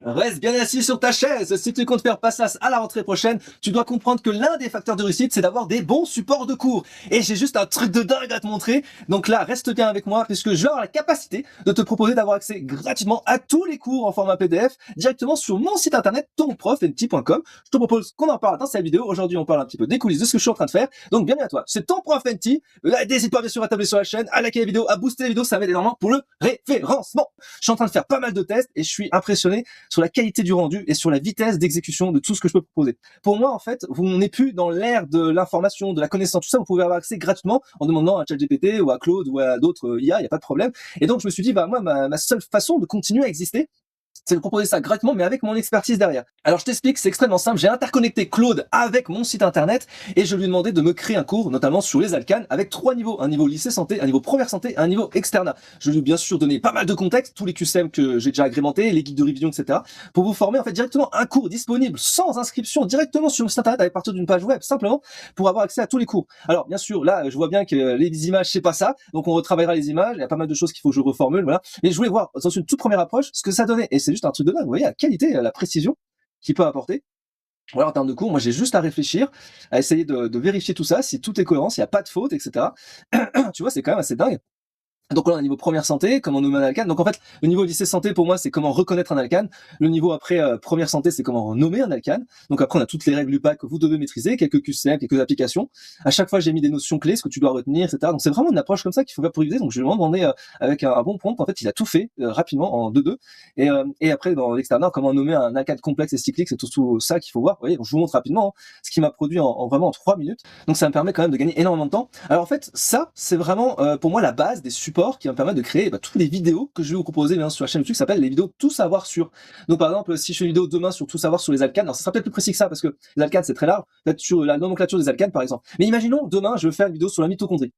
Reste bien assis sur ta chaise. Si tu comptes faire passage à la rentrée prochaine, tu dois comprendre que l'un des facteurs de réussite, c'est d'avoir des bons supports de cours. Et j'ai juste un truc de dingue à te montrer. Donc là, reste bien avec moi puisque je vais avoir la capacité de te proposer d'avoir accès gratuitement à tous les cours en format PDF directement sur mon site internet tonprofnt.com. Je te propose qu'on en parle dans cette vidéo. Aujourd'hui, on parle un petit peu des coulisses de ce que je suis en train de faire. Donc bienvenue à toi. C'est tonprofnt. N'hésite pas bien sûr à t'abonner sur la chaîne, à liker la vidéo, à booster la vidéo, ça m'aide énormément pour le référencement. Je suis en train de faire pas mal de tests et je suis impressionné sur la qualité du rendu et sur la vitesse d'exécution de tout ce que je peux proposer. Pour moi, en fait, vous n'êtes plus dans l'ère de l'information, de la connaissance, tout ça, vous pouvez avoir accès gratuitement en demandant à ChatGPT ou à Claude ou à d'autres IA, il n'y a pas de problème. Et donc, je me suis dit, bah, moi, ma seule façon de continuer à exister, c'est de proposer ça gratuitement, mais avec mon expertise derrière. Alors je t'explique, c'est extrêmement simple. J'ai interconnecté Claude avec mon site internet et je lui ai demandé de me créer un cours, notamment sur les alcanes, avec 3 niveaux. Un niveau lycée santé, un niveau première santé et un niveau externat. Je lui ai bien sûr donné pas mal de contexte, tous les QCM que j'ai déjà agrémentés, les guides de révision, etc. pour vous former en fait directement un cours disponible sans inscription directement sur mon site internet à partir d'une page web, simplement pour avoir accès à tous les cours. Alors bien sûr, là, je vois bien que les images, c'est pas ça. Donc on retravaillera les images. Il y a pas mal de choses qu'il faut que je reformule, voilà. Mais je voulais voir dans une toute première approche ce que ça donnait. Et c'est juste un truc de dingue. Vous voyez la qualité, la précision qu'il peut apporter. Voilà, en termes de cours, moi j'ai juste à réfléchir, à essayer de vérifier tout ça, si tout est cohérent, s'il n'y a pas de faute, etc. Tu vois, c'est quand même assez dingue. Donc là, on a un niveau première santé, comment nommer un alcane. Donc en fait, le niveau lycée santé, pour moi, c'est comment reconnaître un alcane. Le niveau après première santé, c'est comment nommer un alcane. Donc après, on a toutes les règles UPAC que vous devez maîtriser, quelques QCM, quelques applications. À chaque fois, j'ai mis des notions clés, ce que tu dois retenir, etc. Donc c'est vraiment une approche comme ça qu'il faut faire pour réviser. Donc je lui ai vraiment demandé avec un bon prompt. En fait, il a tout fait rapidement en 2-2. Et après, dans l'externat, comment nommer un alcane complexe et cyclique, c'est tout ça qu'il faut voir. Vous voyez, donc, je vous montre rapidement ce qui m'a produit vraiment en 3 minutes. Donc ça me permet quand même de gagner énormément de temps. Alors en fait, ça, c'est vraiment pour moi la base des supports qui va me permettre de créer toutes les vidéos que je vais vous proposer bien, sur la chaîne YouTube qui s'appelle les vidéos tout savoir sur. Donc par exemple, si je fais une vidéo demain sur tout savoir sur les alcanes, alors ça sera peut-être plus précis que ça parce que les alcanes c'est très large, peut-être sur la nomenclature des alcanes par exemple. Mais imaginons demain je veux faire une vidéo sur la mitochondrie.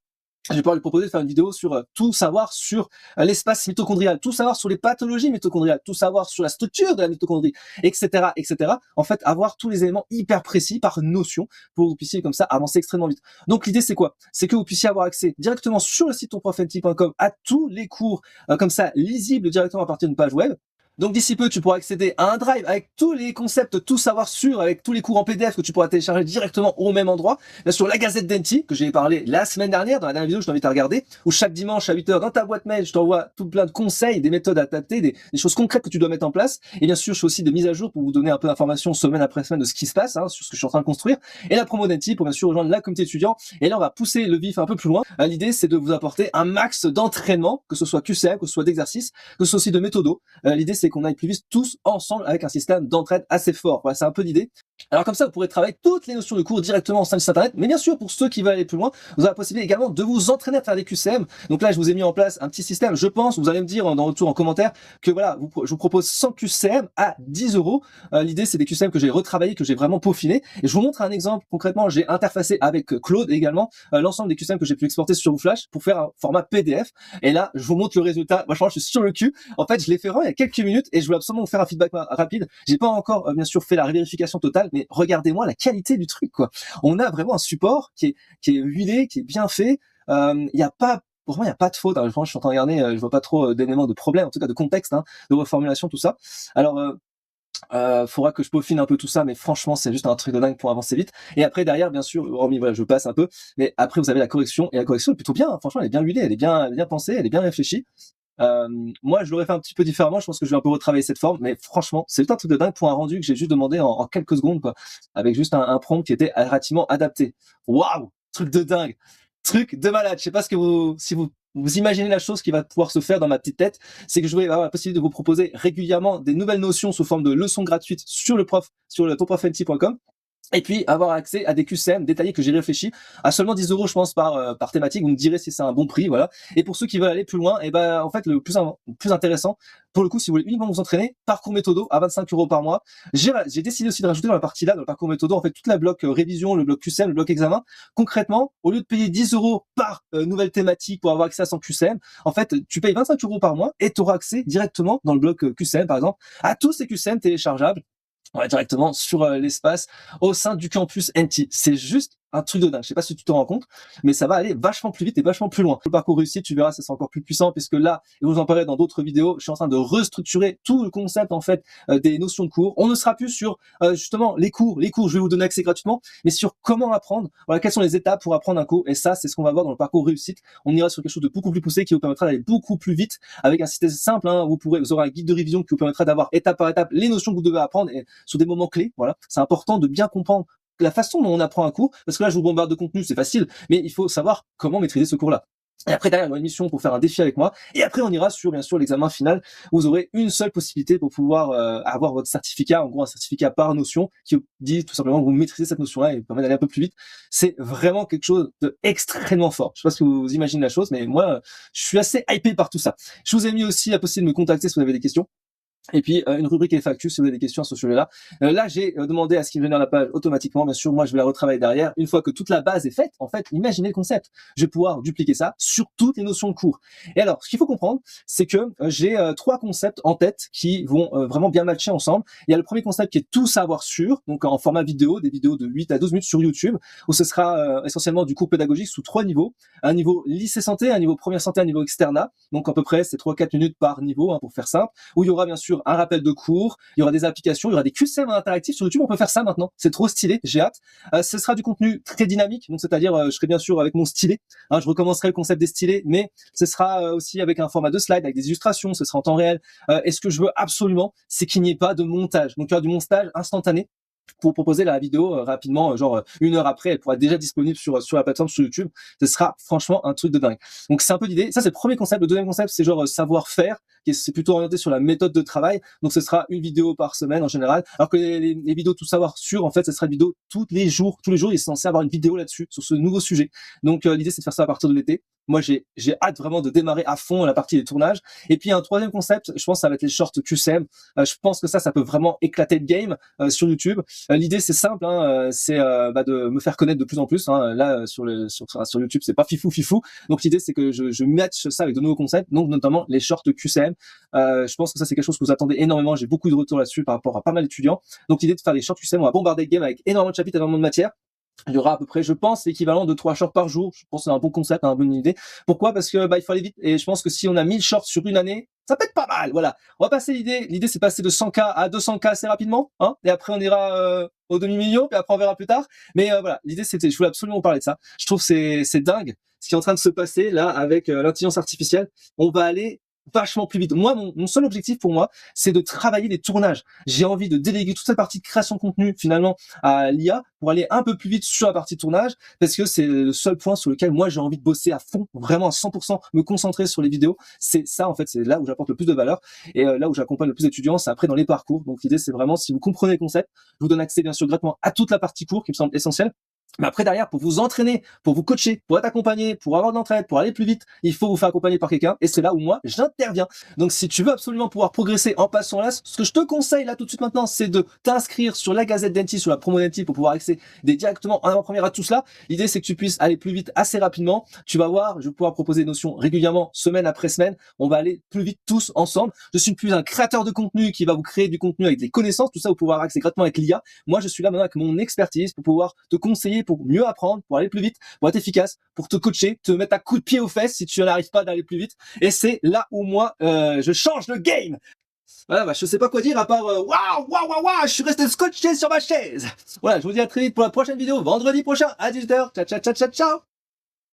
Je vais pouvoir lui proposer de faire une vidéo sur tout savoir sur l'espace mitochondrial, tout savoir sur les pathologies mitochondriales, tout savoir sur la structure de la mitochondrie, etc., etc. En fait, avoir tous les éléments hyper précis par notion pour que vous puissiez comme ça avancer extrêmement vite. Donc l'idée c'est quoi? C'est que vous puissiez avoir accès directement sur le site tonprofnt.com à tous les cours comme ça lisibles directement à partir d'une page web. Donc d'ici peu, tu pourras accéder à un drive avec tous les concepts, tout savoir sur, avec tous les cours en PDF que tu pourras télécharger directement au même endroit. Bien sûr, la Gazette d'Enti, que j'ai parlé la semaine dernière, dans la dernière vidéo, je t'invite à regarder, où chaque dimanche à 8h dans ta boîte mail, je t'envoie tout plein de conseils, des méthodes adaptées, des choses concrètes que tu dois mettre en place. Et bien sûr, je fais aussi des mises à jour pour vous donner un peu d'informations semaine après semaine de ce qui se passe, sur ce que je suis en train de construire. Et la promo d'Enti pour bien sûr rejoindre la communauté étudiant. Et là, on va pousser le vif un peu plus loin. L'idée, c'est de vous apporter un max d'entraînement, que ce soit QCM, que ce soit d'exercice, que ce soit aussi de méthodo. L'idée, c'est qu'on aille plus vite tous ensemble avec un système d'entraide assez fort. Voilà, c'est un peu l'idée. Alors comme ça, vous pourrez travailler toutes les notions de cours directement au sein du site internet. Mais bien sûr, pour ceux qui veulent aller plus loin, vous avez la possibilité également de vous entraîner à faire des QCM. Donc là, je vous ai mis en place un petit système. Je pense, vous allez me dire dans retour en commentaire que voilà, je vous propose 100 QCM à 10 euros. L'idée, c'est des QCM que j'ai retravaillé, que j'ai vraiment peaufiné. Et je vous montre un exemple. Concrètement, j'ai interfacé avec Claude également l'ensemble des QCM que j'ai pu exporter sur WooFlash pour faire un format PDF. Et là, je vous montre le résultat. Moi, franchement, je suis sur le cul. En fait, je l'ai fait vraiment il y a quelques minutes et je voulais absolument vous faire un feedback rapide. J'ai pas encore, bien sûr, fait la vérification totale, mais regardez-moi la qualité du truc, quoi. On a vraiment un support qui est huilé, qui est bien fait. Il y a pas Pour moi, il n'y a pas de faute. Hein. Franchement, je suis en train de regarder, je vois pas trop d'éléments de problème, en tout cas de contexte, de reformulation, tout ça. Alors, faudra que je peaufine un peu tout ça, mais franchement, c'est juste un truc de dingue pour avancer vite. Et après, derrière, bien sûr, hormis, voilà, je passe un peu, mais après, vous avez la correction, et la correction est plutôt bien. Hein. Franchement, elle est bien huilée, elle est bien pensée, elle est bien réfléchie. Moi, je l'aurais fait un petit peu différemment. Je pense que je vais un peu retravailler cette forme, mais franchement, c'est juste un truc de dingue pour un rendu que j'ai juste demandé en quelques secondes, quoi, avec juste un prompt qui était relativement adapté. Waouh, truc de dingue, truc de malade. Je sais pas si vous imaginez la chose qui va pouvoir se faire dans ma petite tête, c'est que je vais avoir la possibilité de vous proposer régulièrement des nouvelles notions sous forme de leçons gratuites sur le tonprofnt.com. Et puis avoir accès à des QCM détaillés que j'ai réfléchi à seulement 10 euros, je pense, par thématique. Vous me direz si c'est un bon prix, voilà. Et pour ceux qui veulent aller plus loin, et ben en fait le plus intéressant, pour le coup, si vous voulez uniquement vous entraîner, parcours méthodo à 25 euros par mois. J'ai décidé aussi de rajouter dans la partie là, dans le parcours méthodo, en fait toute la bloc révision, le bloc QCM, le bloc examen. Concrètement, au lieu de payer 10 euros par nouvelle thématique pour avoir accès à 100 QCM, en fait tu payes 25 euros par mois et tu auras accès directement dans le bloc QCM par exemple à tous ces QCM téléchargeables. Ouais, directement sur l'espace au sein du campus NT. C'est juste un truc de dingue. Je sais pas si tu te rends compte, mais ça va aller vachement plus vite et vachement plus loin. Le parcours réussi, tu verras, ça sera encore plus puissant puisque là, et vous en parlerez dans d'autres vidéos, je suis en train de restructurer tout le concept en fait des notions de cours. On ne sera plus sur justement les cours, je vais vous donner accès gratuitement, mais sur comment apprendre, voilà, quelles sont les étapes pour apprendre un cours. Et ça, c'est ce qu'on va voir dans le parcours réussite. On ira sur quelque chose de beaucoup plus poussé qui vous permettra d'aller beaucoup plus vite avec un système simple. Hein, vous aurez un guide de révision qui vous permettra d'avoir étape par étape les notions que vous devez apprendre et sur des moments clés. Voilà, c'est important de bien comprendre la façon dont on apprend un cours, parce que là je vous bombarde de contenu, c'est facile, mais il faut savoir comment maîtriser ce cours-là. Et après derrière, il y aura une mission pour faire un défi avec moi. Et après, on ira sur, bien sûr, l'examen final. Où vous aurez une seule possibilité pour pouvoir avoir votre certificat, en gros un certificat par notion, qui dit tout simplement que vous maîtrisez cette notion-là et vous permet d'aller un peu plus vite. C'est vraiment quelque chose d'extrêmement fort. Je sais pas si vous imaginez la chose, mais moi, je suis assez hypé par tout ça. Je vous ai mis aussi la possibilité de me contacter si vous avez des questions. Et puis une rubrique FAQ si vous avez des questions à ce sujet-là. Là, j'ai demandé à ce qu'il me génère la page automatiquement. Bien sûr, moi, je vais la retravailler derrière. Une fois que toute la base est faite, en fait, imaginez le concept. Je vais pouvoir dupliquer ça sur toutes les notions de cours. Et alors, ce qu'il faut comprendre, c'est que j'ai 3 concepts en tête qui vont vraiment bien matcher ensemble. Il y a le premier concept qui est tout savoir sur, donc en format vidéo, des vidéos de 8 à 12 minutes sur YouTube, où ce sera essentiellement du cours pédagogique sous 3 niveaux. Un niveau lycée santé, un niveau première santé, un niveau externat. Donc à peu près, c'est 3-4 minutes par niveau, hein, pour faire simple. Où il y aura bien sûr un rappel de cours, il y aura des applications, il y aura des QCM interactifs sur YouTube. On peut faire ça maintenant, c'est trop stylé, j'ai hâte. Ce sera du contenu très dynamique, donc c'est-à-dire je serai bien sûr avec mon stylet, hein, je recommencerai le concept des stylets, mais ce sera aussi avec un format de slide, avec des illustrations, ce sera en temps réel. Et ce que je veux absolument, c'est qu'il n'y ait pas de montage, donc il y aura du montage instantané pour proposer la vidéo rapidement, genre 1 heure après, elle pourra être déjà disponible sur la plateforme sur YouTube. Ce sera franchement un truc de dingue. Donc c'est un peu l'idée. Ça c'est le premier concept. Le deuxième concept, c'est genre savoir-faire, qui c'est plutôt orienté sur la méthode de travail. Donc ce sera une vidéo par semaine en général. Alors que les vidéos tout savoir sur, en fait, ce sera une vidéo tous les jours. Tous les jours, il est censé avoir une vidéo là-dessus, sur ce nouveau sujet. Donc l'idée c'est de faire ça à partir de l'été. Moi, j'ai hâte vraiment de démarrer à fond la partie des tournages. Et puis, un troisième concept, je pense, ça va être les shorts QCM. Je pense que ça peut vraiment éclater le game sur YouTube. L'idée, c'est simple, hein, c'est de me faire connaître de plus en plus. Hein. Là, sur YouTube, c'est pas fifou. Donc, l'idée, c'est que je match ça avec de nouveaux concepts, donc notamment les shorts QCM. Je pense que ça, c'est quelque chose que vous attendez énormément. J'ai beaucoup de retours là-dessus par rapport à pas mal d'étudiants. Donc, l'idée de faire les shorts QCM, on va bombarder le game avec énormément de chapitres, énormément de matière. Il y aura à peu près, je pense, l'équivalent de 3 shorts par jour. Je pense que c'est un bon concept, une bonne idée. Pourquoi? Parce que il faut aller vite. Et je pense que si on a 1000 shorts sur une année, ça peut être pas mal. Voilà. On va passer l'idée. L'idée, c'est passer de 100K à 200K assez rapidement. Hein, et après, on ira au demi-million. Puis après, on verra plus tard. Mais voilà, l'idée, c'était, je voulais absolument vous parler de ça. Je trouve que c'est dingue ce qui est en train de se passer là avec l'intelligence artificielle. On va aller vachement plus vite. Moi, mon seul objectif pour moi, c'est de travailler les tournages. J'ai envie de déléguer toute cette partie de création de contenu finalement à l'IA pour aller un peu plus vite sur la partie de tournage, parce que c'est le seul point sur lequel moi j'ai envie de bosser à fond, vraiment à 100%, me concentrer sur les vidéos. C'est ça en fait, c'est là où j'apporte le plus de valeur et là où j'accompagne le plus d'étudiants, c'est après dans les parcours. Donc l'idée c'est vraiment, si vous comprenez le concept, je vous donne accès bien sûr gratuitement à toute la partie cours qui me semble essentielle. Mais après, derrière, pour vous entraîner, pour vous coacher, pour être accompagné, pour avoir de l'entraide, pour aller plus vite, il faut vous faire accompagner par quelqu'un. Et c'est là où moi, j'interviens. Donc, si tu veux absolument pouvoir progresser en passant là, ce que je te conseille là tout de suite maintenant, c'est de t'inscrire sur la Gazette Denti, sur la promo Denti pour pouvoir accéder directement en avant-première à tout cela. L'idée, c'est que tu puisses aller plus vite assez rapidement. Tu vas voir, je vais pouvoir proposer des notions régulièrement, semaine après semaine. On va aller plus vite tous ensemble. Je suis plus un créateur de contenu qui va vous créer du contenu avec des connaissances. Tout ça, vous pouvez avoir accès gratuitement avec l'IA. Moi, je suis là maintenant avec mon expertise pour pouvoir te conseiller, pour mieux apprendre, pour aller plus vite, pour être efficace, pour te coacher, te mettre un coup de pied aux fesses si tu n'arrives pas d'aller plus vite. Et c'est là où moi, je change le game. Voilà, je sais pas quoi dire à part waouh, je suis resté scotché sur ma chaise. Voilà, je vous dis à très vite pour la prochaine vidéo, vendredi prochain à 18h. Ciao.